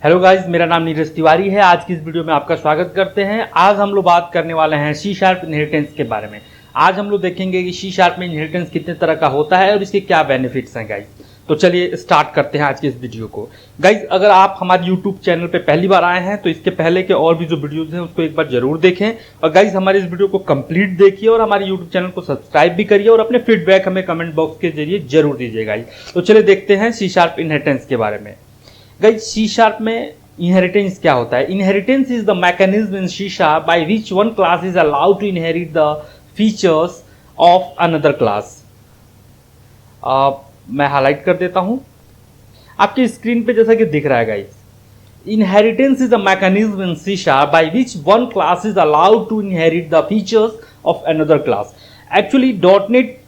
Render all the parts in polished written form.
Hello guys, मेरा नाम नीरज तिवारी है। आज की इस वीडियो में आपका स्वागत करते हैं। आज हम लोग बात करने वाले हैं सी शार्प इनहेरिटेंस के बारे में। आज हम लोग देखेंगे कि सी शार्प में इनहेरिटेंस कितने तरह का होता है और इसके क्या बेनिफिट्स हैं गाइस। तो चलिए स्टार्ट करते हैं आज की इस वीडियो को। गाइस, अगर आप हमारे यूट्यूब चैनल पे पहली बार आए हैं तो इसके पहले के और भी जो वीडियोज हैं उसको एक बार जरूर देखें। और गाइस, हमारे इस वीडियो को कंप्लीट देखिए और हमारे यूट्यूब चैनल को सब्सक्राइब भी करिए और अपने फीडबैक हमें कमेंट बॉक्स के जरिए जरूर दीजिए गाइस। तो चलिए देखते हैं सी शार्प इनहेरिटेंस के बारे में। गाइस, सी शार्प में इनहेरिटेंस क्या होता है? Inheritance is the mechanism in C sharp by which one class is allowed to inherit the features of another class. मैं हाईलाइट कर देता हूं आपकी स्क्रीन पे, जैसा कि दिख रहा है guys. Inheritance is the mechanism in C sharp by which one class is allowed to inherit the features of another class. Actually dot net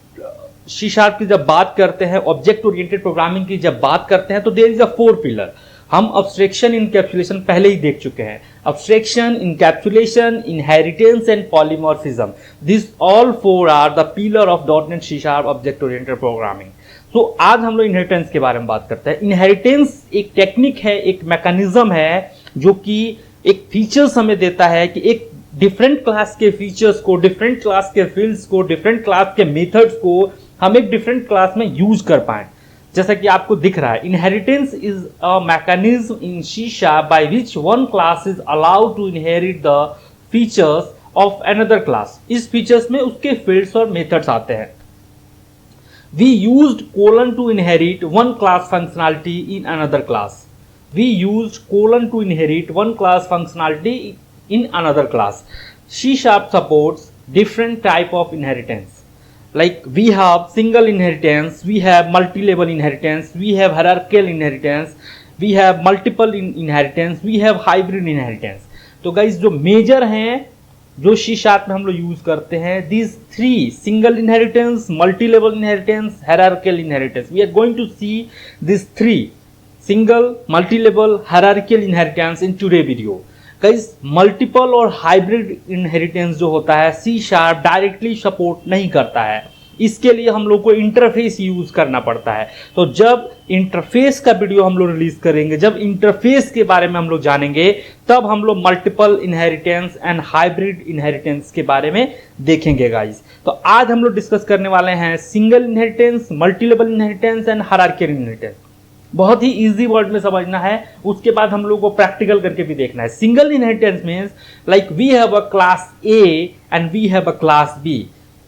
C sharp की जब बात करते हैं, ऑब्जेक्ट ओरिएंटेड प्रोग्रामिंग की जब बात करते हैं, तो देयर इज अ 4 पिलर। हम अब्स्ट्रैक्शन इनकैप्सुलेशन पहले ही देख चुके हैं। Abstraction, encapsulation, inheritance and polymorphism, this all 4 are the pillar of dot net C sharp object oriented programming. तो आज हम लोग इनहेरिटेंस के बारे में बात करते हैं। इनहेरिटेंस एक टेक्निक है, एक मैकेनिज्म है जो कि एक फीचर्स हमें देता है कि एक डिफरेंट क्लास के फीचर्स को, डिफरेंट क्लास के फील्ड्स को, डिफरेंट क्लास के मेथड्स को हम एक डिफरेंट क्लास में यूज कर पाए। जैसा कि आपको दिख रहा है, inheritance is a mechanism in C sharp by which one class is allowed to inherit the features of another class. इस फीचर्स में उसके फील्ड्स और मेथड्स आते हैं। We used colon to inherit one class functionality in another class. We used colon to inherit one class functionality in another class. C sharp supports different type of inheritance. Like we have single inheritance, we have multi-level inheritance, we have hierarchical inheritance, we have multiple inheritance, we have hybrid inheritance. तो guys, जो major हैं जो C sharp में हम लोग use करते हैं, these 3 single inheritance, multi-level inheritance, hierarchical inheritance. We are going to see these 3 single, multi-level, hierarchical inheritance in today video. Guys, multiple और हाइब्रिड इनहेरिटेंस जो होता है सी शार्प डायरेक्टली सपोर्ट नहीं करता है। इसके लिए हम लोग को इंटरफेस यूज करना पड़ता है। तो जब इंटरफेस का वीडियो हम लोग रिलीज करेंगे, जब इंटरफेस के बारे में हम लोग जानेंगे, तब हम लोग multiple inheritance and hybrid inheritance के बारे में देखेंगे गाइस। तो आज हम लोग डिस्कस करने वाले हैं single inheritance, multilevel inheritance and hierarchical inheritance. बहुत ही इजी वर्ड में समझना है, उसके बाद हम लोग को प्रैक्टिकल करके भी देखना है। Single inheritance means like we have a class A and we have a class B.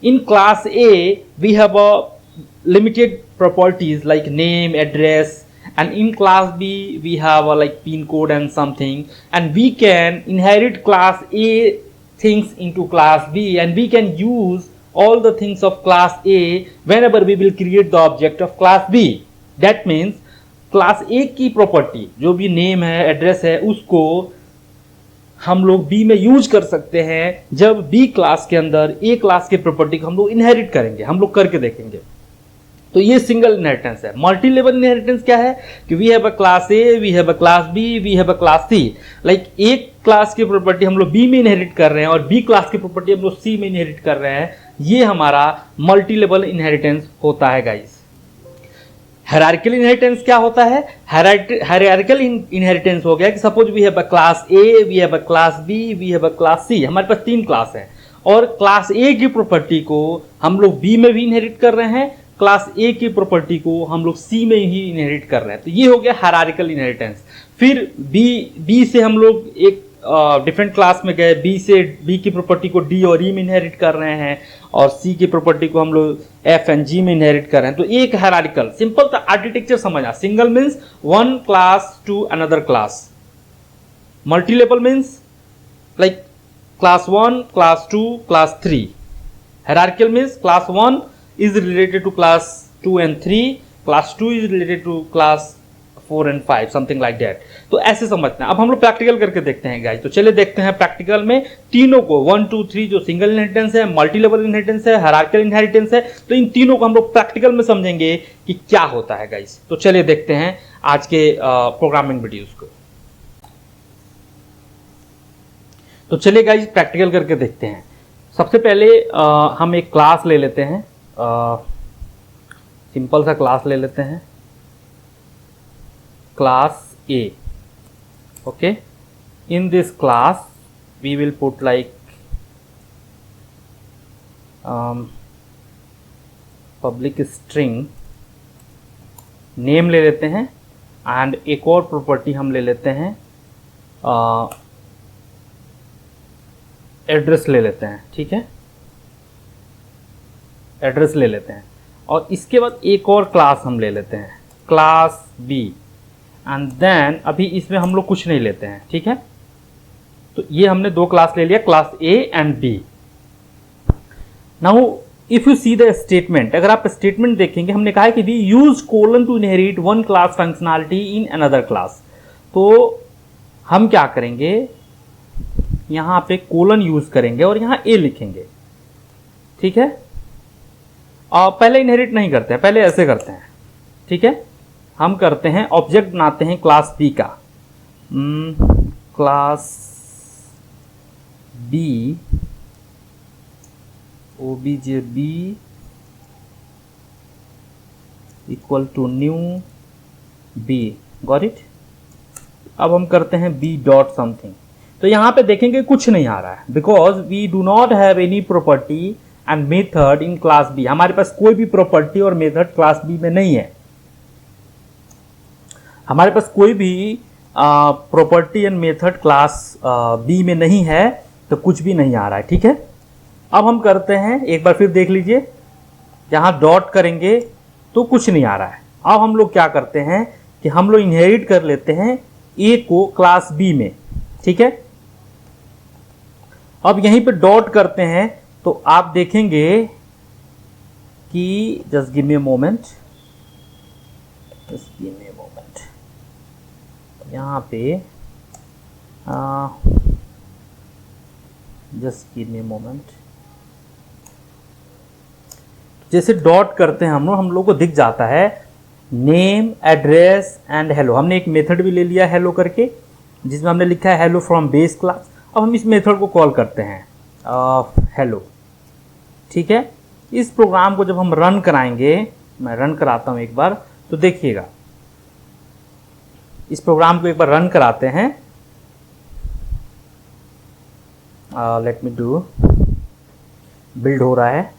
In class A we have a limited properties like name, address, and in class B we have a like pin code and something, and we can inherit class A things into class B, and we can use all the things of class A whenever we will create the object of class B. That means class ए की property जो भी name है, address है, उसको हम लोग B में use कर सकते हैं जब बी क्लास के अंदर ए क्लास की प्रॉपर्टी को हम लोग इनहेरिट करेंगे। हम लोग करके देखेंगे। तो ये सिंगल इनहेरिटेंस है। मल्टी लेवल इनहेरिटेंस क्या है कि we have a class A, we have a class B, we have a class C. Like एक क्लास की प्रॉपर्टी हम लोग बी में इनहेरिट कर रहे हैं और बी क्लास की प्रॉपर्टी हम लोग सी में इनहेरिट कर रहे हैं। ये हमारा मल्टी लेवल इनहेरिटेंस होता है गाइस। हायरार्किकल इनहेरिटेंस क्या होता है? हायरार्किकल इनहेरिटेंस हो गया कि suppose we have a class A, we have a class B, we have a class C. हमारे पास 3 क्लास है और क्लास ए की प्रॉपर्टी को हम लोग बी में भी इनहेरिट कर रहे हैं, क्लास ए की प्रॉपर्टी को हम लोग सी में ही इनहेरिट कर रहे हैं। तो ये हो गया हायरार्किकल इनहेरिटेंस। फिर बी से हम लोग एक डिफरेंट क्लास में गए, बी से बी की प्रॉपर्टी को डी और ई में इनहेरिट कर रहे हैं और सी की प्रॉपर्टी को हम लोग एफ एंड जी में इनहेरिट कर रहे हैं। तो एक हायरार्किकल सिंपल सा आर्किटेक्चर समझना। Single means one class to another class. Multi level means like class 1, class 2, class 3। Hierarchical means class 1 is related to class 2 and 3, class 2 is related to class 4 and 5, something like that। तो ऐसे समझते हैं। अब हम लोग practical करके देखते हैं गाइस। तो चलिए देखते हैं प्रैक्टिकल में तीनों को 1, 2, 3 जो सिंगल इनहेरिटेंस है, मल्टी लेवल इनहेरिटेंस है, हायरार्किकल इनहेरिटेंस है, तो इन तीनों को हम लोग प्रैक्टिकल में समझेंगे कि क्या होता है गाइस। तो चलिए देखते हैं आज के प्रोग्रामिंग वीडियोस को। तो चलिए गाइस प्रैक्टिकल करके देखते हैं। सबसे पहले हम एक क्लास ले लेते हैं, सिंपल सा क्लास ले लेते हैं, class A. Okay, in this class we will put like public string name ले लेते हैं, एंड एक और प्रॉपर्टी हम ले लेते हैं एड्रेस ले लेते हैं। ठीक है, एड्रेस ले लेते हैं, और इसके बाद एक और क्लास हम ले लेते हैं, क्लास बी, एंड देन अभी इसमें हम लोग कुछ नहीं लेते हैं। ठीक है, तो ये हमने दो क्लास ले लिया, class A and B. Now if you see the statement, अगर आप स्टेटमेंट देखेंगे, हमने कहा है कि we use colon to inherit one class functionality in another class. तो हम क्या करेंगे, यहां पे कोलन यूज करेंगे और यहां ए लिखेंगे। ठीक है, और पहले इनहेरिट नहीं करते हैं, पहले ऐसे करते हैं। ठीक है, हम करते हैं ऑब्जेक्ट बनाते हैं क्लास बी का, class B obj equal to new B, got it. अब हम करते हैं बी डॉट समथिंग, तो यहां पे देखेंगे कुछ नहीं आ रहा है, because we do not have any property and method in class B. हमारे पास कोई भी प्रॉपर्टी और मेथड क्लास बी में नहीं है, हमारे पास कोई भी property and method class B में नहीं है, तो कुछ भी नहीं आ रहा है। ठीक है, अब हम करते हैं, एक बार फिर देख लीजिए, जहां डॉट करेंगे तो कुछ नहीं आ रहा है। अब हम लोग क्या करते हैं कि हम लोग इनहेरिट कर लेते हैं ए को क्लास बी में। ठीक है, अब यहीं पे डॉट करते हैं, तो आप देखेंगे कि just give me a moment, just give me a moment, यहां पे just give me a moment, जैसे डॉट करते हैं हम लोग को दिख जाता है नेम, एड्रेस एंड हेलो। हमने एक मेथड भी ले लिया हेलो करके, जिसमें हमने लिखा है हेलो फ्रॉम बेस क्लास। अब हम इस मेथड को कॉल करते हैं हेलो। ठीक है, इस प्रोग्राम को जब हम रन कराएंगे, मैं रन कराता हूं एक बार, तो देखिएगा, इस प्रोग्राम को एक बार रन कराते हैं। लेट मी डू, बिल्ड हो रहा है,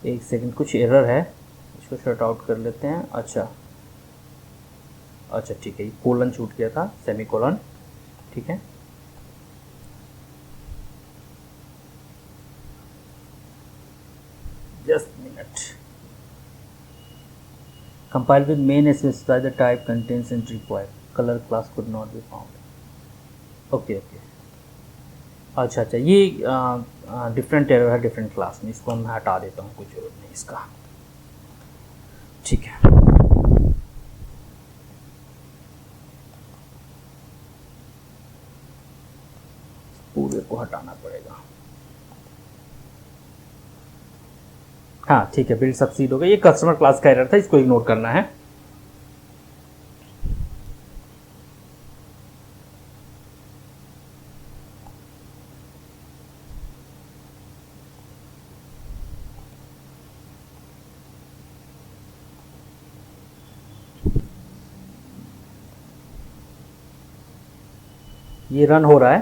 एक सेकंड, कुछ एरर है, इसको शट आउट कर लेते हैं। अच्छा, ठीक है, कोलन छूट गया था, सेमी कोलन। ठीक है, just minute, compile with main specify the type contains and required colour class could not be found. Okay, अच्छा, ये डिफरेंट एरर है डिफरेंट क्लास में, इसको मैं हटा देता हूँ, कुछ जरूरत नहीं इसका। ठीक है, पूरे को हटाना पड़ेगा। हाँ ठीक है, बिल्ड सक्सीड हो गया। ये कस्टमर क्लास का एरर था, इसको इग्नोर करना है। ये रन हो रहा है,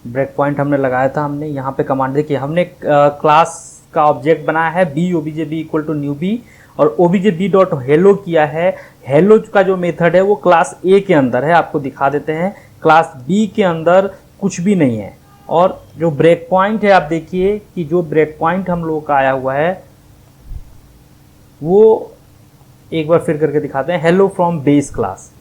ब्रेक पॉइंट हमने लगाया था, हमने यहाँ पे कमांड देखिए, हमने क्लास का ऑब्जेक्ट बनाया है B OBJ B equal to new B, और ओबीजे बी डॉट हेलो किया है। हेलो का जो मेथड है वो क्लास ए के अंदर है, आपको दिखा देते हैं, क्लास बी के अंदर कुछ भी नहीं है। और जो ब्रेक पॉइंट है, आप देखिए कि जो ब्रेक पॉइंट हम लोगों का आया हुआ है वो एक बार फिर करके दिखाते हैं, हेलो फ्रॉम बेस क्लास।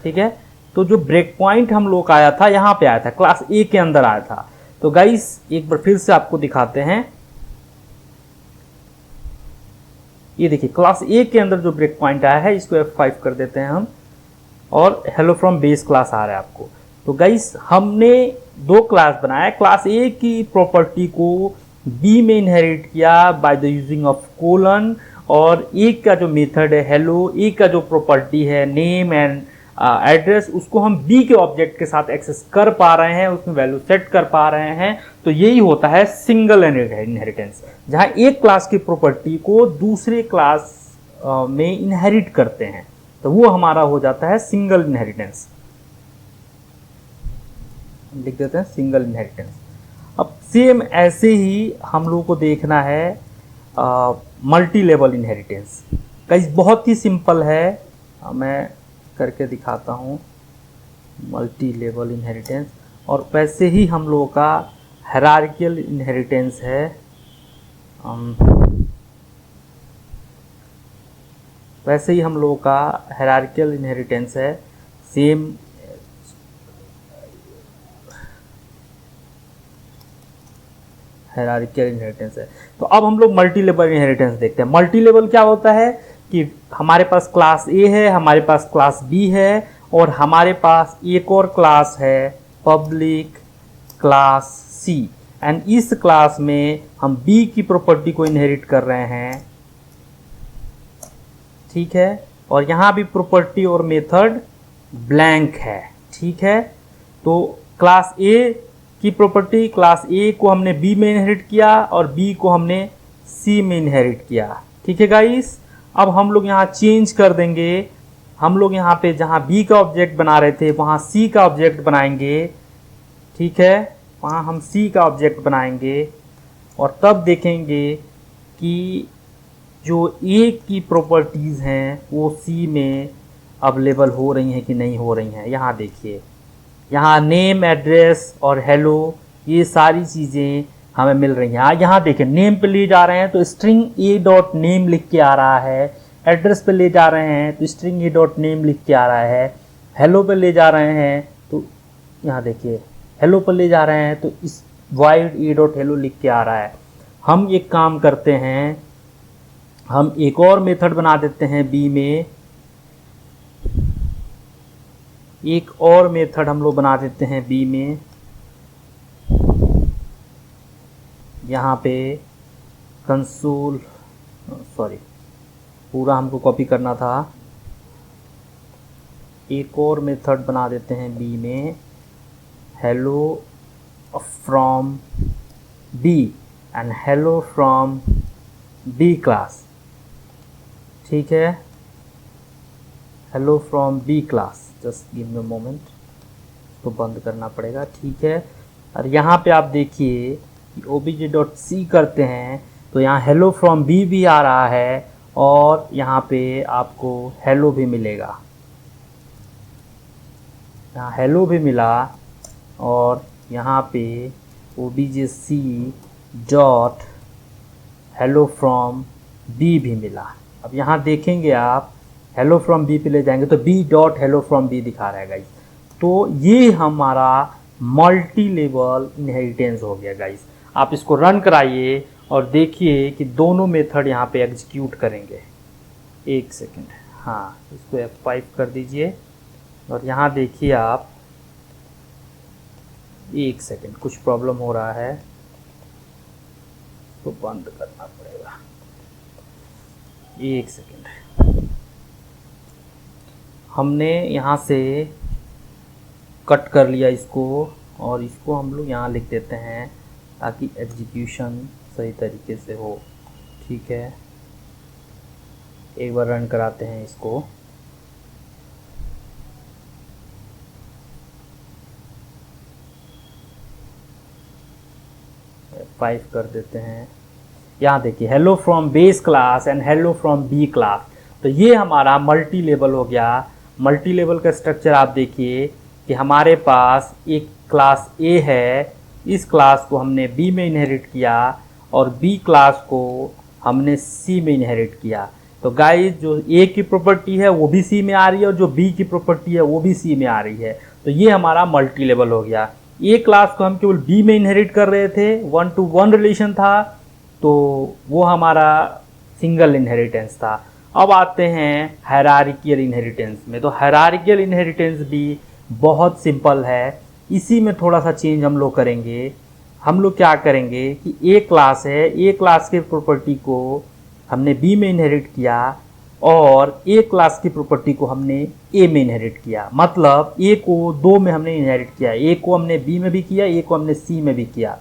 ठीक है, तो जो ब्रेक पॉइंट हम लोग का आया था, यहाँ पे आया था, क्लास ए के अंदर आया था। तो गाइस एक बार फिर से आपको दिखाते हैं, ये देखिए क्लास ए के अंदर जो ब्रेक पॉइंट आया है, इसको F5 कर देते हैं हम, और हेलो फ्रॉम बेस क्लास आ रहा है आपको। तो गाइस हमने दो क्लास बनाया, क्लास ए की प्रॉपर्टी को बी में इनहेरिट किया by the using of colon, और ए का जो मेथड है हेलो, ए का जो प्रॉपर्टी है नेम एंड एड्रेस उसको हम बी के ऑब्जेक्ट के साथ एक्सेस कर पा रहे हैं, उसमें वैल्यू सेट कर पा रहे हैं। तो यही होता है सिंगल इनहेरिटेंस, जहां एक क्लास की प्रॉपर्टी को दूसरे क्लास में इनहेरिट करते हैं, तो वो हमारा हो जाता है सिंगल इनहेरिटेंस। लिख देते हैं सिंगल इनहेरिटेंस। अब सेम ऐसे ही हम लोगों को देखना है मल्टी लेवल इनहेरिटेंस। गाइस बहुत ही सिंपल है, मैं करके दिखाता हूँ मल्टी लेवल इनहेरिटेंस। और वैसे ही हम लोगों का हायरार्किकल इनहेरिटेंस है। वैसे ही हम लोगों का हायरार्किकल इनहेरिटेंस है, सेम हायरार्किकल इनहेरिटेंस है। तो अब हम लोग मल्टी लेवल इनहेरिटेंस देखते हैं। मल्टी लेवल क्या होता है कि हमारे पास क्लास ए है, हमारे पास क्लास बी है, और हमारे पास एक और क्लास है पब्लिक क्लास सी, एंड इस क्लास में हम बी की प्रॉपर्टी को इनहेरिट कर रहे हैं, ठीक है। और यहाँ भी प्रॉपर्टी और मेथड ब्लैंक है, ठीक है। तो क्लास ए की प्रॉपर्टी, क्लास ए को हमने बी में इनहेरिट किया और बी को हमने सी में इनहेरिट किया, ठीक है गाइस। अब हम लोग यहाँ चेंज कर देंगे, हम लोग यहाँ पे जहाँ बी का ऑब्जेक्ट बना रहे थे वहाँ सी का ऑब्जेक्ट बनाएंगे, ठीक है। वहाँ हम सी का ऑब्जेक्ट बनाएंगे और तब देखेंगे कि जो ए की प्रॉपर्टीज़ हैं वो सी में अवेलेबल हो रही हैं कि नहीं हो रही हैं। यहाँ देखिए, यहाँ नेम, एड्रेस और हेलो, ये सारी चीज़ें हमें मिल रही हैं। यहाँ देखिए, नेम पे ले जा रहे हैं तो स्ट्रिंग ए डॉट नेम लिख के आ रहा है, एड्रेस पे ले जा रहे हैं तो स्ट्रिंग ए डॉट नेम लिख के आ रहा है, हेलो पे ले जा रहे हैं तो यहाँ देखिए हेलो पर ले जा रहे हैं तो इस वाइड ए डॉट हेलो लिख के आ रहा है। हम एक काम करते हैं, हम एक और मेथड बना देते हैं बी में, एक और मेथड हम लोग बना देते हैं बी में। यहाँ पे कंसोल, सॉरी पूरा हमको कॉपी करना था। एक और मेथड बना देते हैं बी में, hello from B and hello from B class, ठीक है। Hello from B class, just give me a moment, तो बंद करना पड़ेगा, ठीक है। और यहाँ पे आप देखिए कि obj.c करते हैं तो यहाँ हेलो फ्रॉम बी भी आ रहा है और यहाँ पे आपको हेलो भी मिलेगा, यहाँ हेलो भी मिला और यहाँ पे obj.c dot hello from B भी मिला। अब यहाँ देखेंगे आप, हेलो फ्रॉम बी पे ले जाएंगे तो B dot hello from B दिखा रहा है गाइस। तो ये हमारा मल्टी लेवल इनहेरिटेंस हो गया गाइस। आप इसको रन कराइए और देखिए कि दोनों मेथड यहाँ पे एग्जीक्यूट करेंगे। एक सेकेंड, हाँ इसको F5 कर दीजिए और यहाँ देखिए आप, एक सेकेंड कुछ प्रॉब्लम हो रहा है तो बंद करना पड़ेगा, एक सेकेंड। हमने यहाँ से कट कर लिया इसको और इसको हम लोग यहाँ लिख देते हैं ताकि एग्जीक्यूशन सही तरीके से हो, ठीक है। एक बार रन कराते हैं इसको। F5 कर देते हैं। यहाँ देखिए hello from base class and hello from B class, तो ये हमारा मल्टी लेवल हो गया। मल्टी लेवल का स्ट्रक्चर आप देखिए कि हमारे पास एक क्लास ए है, इस क्लास को हमने बी में इनहेरिट किया और बी क्लास को हमने सी में इनहेरिट किया। तो गाइस जो ए की प्रॉपर्टी है वो भी सी में आ रही है और जो बी की प्रॉपर्टी है वो भी सी में आ रही है। तो ये हमारा मल्टी लेवल हो गया। ए क्लास को हम केवल बी में इनहेरिट कर रहे थे, 1-to-1 रिलेशन था, तो वो हमारा सिंगल इनहेरिटेंस था। अब आते हैं हायरार्किकल इनहेरिटेंस में। तो हायरार्किकल इनहेरिटेंस भी बहुत सिंपल है, इसी में थोड़ा सा चेंज हम लोग करेंगे। हम लोग क्या करेंगे कि ए क्लास है, ए क्लास के प्रॉपर्टी को हमने बी में इनहेरिट किया और ए क्लास की प्रॉपर्टी को हमने ए में इनहेरिट किया, मतलब ए को 2 में हमने इनहेरिट किया, ए को हमने बी में भी किया, ए को हमने सी में भी किया।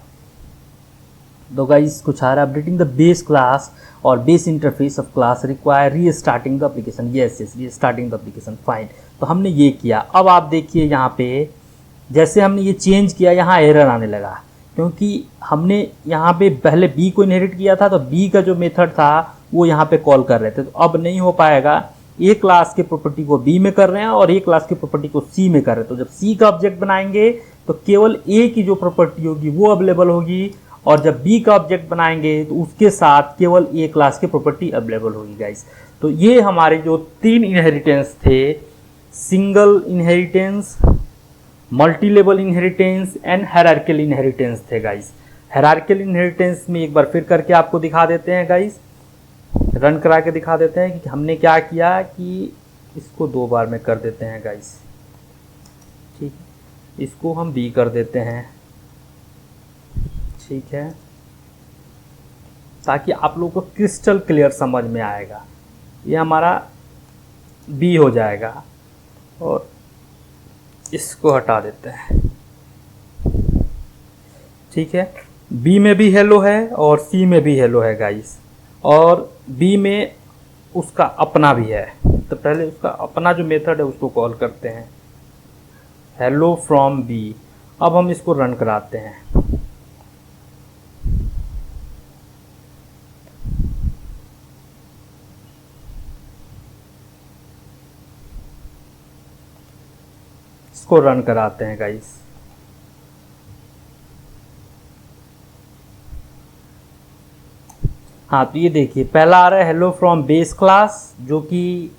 तो गाइस कुछ आ रहा है, अपडेटिंग द बेस क्लास और base interface of class require restarting the application. Yes restarting the application, fine. तो हमने ये किया। अब आप देखिए यहाँ पे जैसे हमने ये चेंज किया, यहाँ एरर आने लगा, क्योंकि हमने यहाँ पे पहले बी को इनहेरिट किया था, तो बी का जो मेथड था वो यहाँ पे कॉल कर रहे थे, तो अब नहीं हो पाएगा। ए क्लास के प्रॉपर्टी को बी में कर रहे हैं और ए क्लास की प्रॉपर्टी को सी में कर रहे हैं। तो जब सी का ऑब्जेक्ट बनाएंगे तो केवल ए की जो प्रॉपर्टी होगी वो अवेलेबल होगी, और जब बी का ऑब्जेक्ट बनाएंगे तो उसके साथ केवल ए क्लास की प्रॉपर्टी अवेलेबल होगी गाइस। तो ये हमारे जो 3 इनहेरिटेंस थे, single inheritance, multi level inheritance and hierarchical inheritance थे गाइस। हायरार्किकल इनहेरिटेंस में एक बार फिर करके आपको दिखा देते हैं गाइस, रन करा के दिखा देते हैं कि हमने क्या किया, कि इसको 2 बार में कर देते हैं गाइस, ठीक, इसको हम बी कर देते हैं, ठीक है, ताकि आप लोगों को क्रिस्टल क्लियर समझ में आएगा। ये हमारा बी हो जाएगा और इसको हटा देते हैं, ठीक है। बी में भी हेलो है और सी में भी हेलो है गाइस, और बी में उसका अपना भी है। तो पहले उसका अपना जो मेथड है उसको कॉल करते हैं, हेलो फ्रॉम बी। अब हम इसको रन कराते हैं, इसको रन कराते हैं गाइस। हाँ, तो ये देखिए पहला आ रहा है हेलो फ्रॉम बेस क्लास, जो कि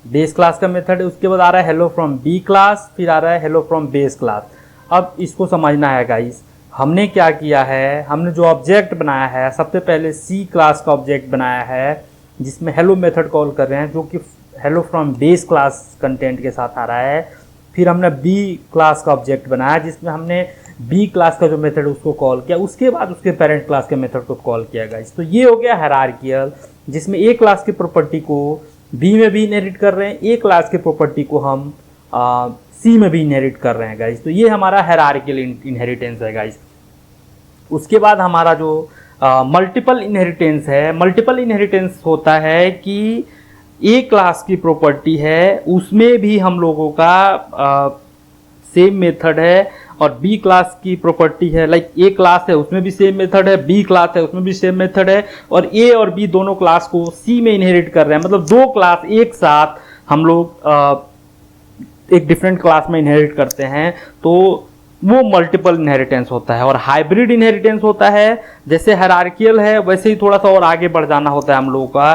बेस क्लास का मेथड है। उसके बाद आ रहा है हेलो फ्रॉम बी क्लास, फिर आ रहा है हेलो फ्रॉम बेस क्लास। अब इसको समझना है गाइस, हमने क्या किया है, हमने जो ऑब्जेक्ट बनाया है, सबसे पहले सी क्लास का ऑब्जेक्ट बनाया है जिसमें हेलो मेथड कॉल कर रहे हैं, जो कि hello from base class content के साथ आ रहा है। फिर हमने बी क्लास का ऑब्जेक्ट बनाया जिसमें हमने बी क्लास का जो मेथड उसको कॉल किया, उसके बाद उसके पेरेंट क्लास के मेथड को कॉल किया गाइस। तो ये हो गया हायरार्किकल, जिसमें ए क्लास की प्रॉपर्टी को बी में भी इनहेरिट कर रहे हैं, ए क्लास की प्रॉपर्टी को हम सी में भी इनहेरिट कर रहे हैं गाइस। तो ये हमारा हायरार्किकल इनहेरिटेंस है गाइस। उसके बाद हमारा जो मल्टीपल इनहेरिटेंस है, मल्टीपल इनहेरिटेंस होता है कि ए क्लास की प्रॉपर्टी है उसमें भी हम लोगों का सेम मेथड है, और बी क्लास की प्रॉपर्टी है, लाइक ए क्लास है उसमें भी सेम मेथड है, बी क्लास है उसमें भी सेम मेथड है, और ए और बी दोनों क्लास को सी में इनहेरिट कर रहे हैं। मतलब 2 क्लास एक साथ हम लोग एक डिफरेंट क्लास में इनहेरिट करते हैं, तो वो मल्टीपल इनहेरिटेंस होता है। और हाइब्रिड इनहेरिटेंस होता है, जैसे हायरार्किकल है वैसे ही थोड़ा सा और आगे बढ़ जाना होता है हम लोगों का,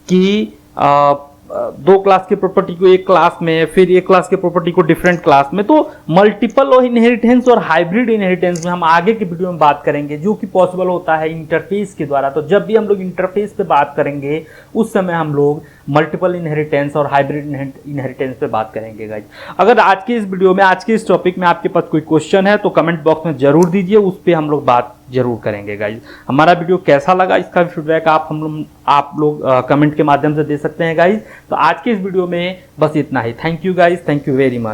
कि 2 क्लास की प्रॉपर्टी को एक क्लास में, फिर एक क्लास की प्रॉपर्टी को डिफरेंट क्लास में। तो मल्टीपल और इनहेरिटेंस और हाइब्रिड इनहेरिटेंस में हम आगे की वीडियो में बात करेंगे, जो कि पॉसिबल होता है इंटरफेस के द्वारा। तो जब भी हम लोग इंटरफेस पे बात करेंगे उस समय हम लोग मल्टीपल इनहेरिटेंस और हाइब्रिड इनहेरिटेंस पे बात करेंगे गाइस। अगर आज की इस वीडियो में, आज के इस टॉपिक में आपके पास कोई क्वेश्चन है तो कमेंट बॉक्स में जरूर दीजिए, उस पर हम लोग बात जरूर करेंगे गाइस। हमारा वीडियो कैसा लगा इसका फीडबैक आप लोग कमेंट के माध्यम से दे सकते हैं गाइस। तो आज के इस वीडियो में बस इतना ही। Thank you guys, thank you very much.